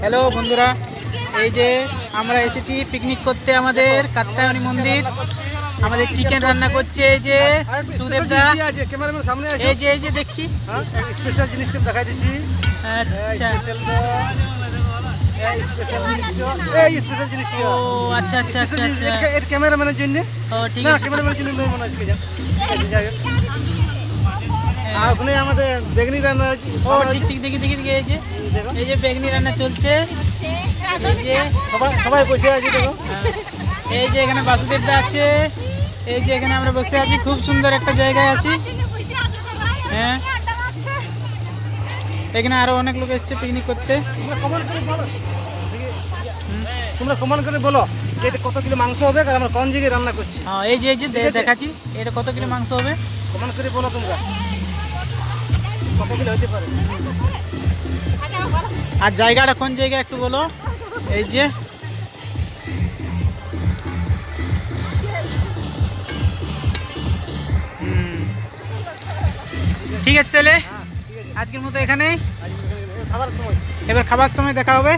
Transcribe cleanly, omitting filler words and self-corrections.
Hello বন্ধুরা, এই যে আমরা এসেছি পিকনিক করতে আমাদের কাত্যায়নী মন্দির। আমাদের চিকেন রান্না করছে এই যে সুদেবদা। এই যে দেখছি স্পেশাল জিনিসটা দেখাই দিচ্ছি। আচ্ছা এই স্পেশাল জিনিসটা। ও আচ্ছা আচ্ছা আচ্ছা আচ্ছা, এটা ক্যামেরাম্যানের জন্য। ও ঠিক না, আছে। ক্যামেরাম্যানের জন্য নয় মনে হয় আজকে। আর ওখানে আমাদের বেগনি রান্না হয়েছে। ও ঠিক ঠিক, দেখি দেখি দেখি, এই যে বেগনি রান্না চলছে। এই যে সবাই বসে আছে দেখো। এই যে এখানে বাসুদেবদা আছে। এই যে এখানে আমরা বসে আছি, খুব সুন্দর একটা জায়গায় আছি। হ্যাঁ, এখানে আরো অনেক লোক এসছে পিকনিক করতে। তোমরা কমেন্ট করে বলো যে এটা কত কিলো মাংস হবে আর আমরা কোন জায়গায় রান্না করছি। হ্যাঁ, এই যে দেখাচ্ছি, এটা কত কিলো মাংস হবে। কমেন্ট করে বলো তোমরা কত কিলো হতে পারে। আর জায়গাটা কোন জায়গা একটু বলো। এই যে ঠিক আছে, তাহলে আজকের মতো এখানেই। খাবার সময় এবার খাবার সময় দেখা হবে।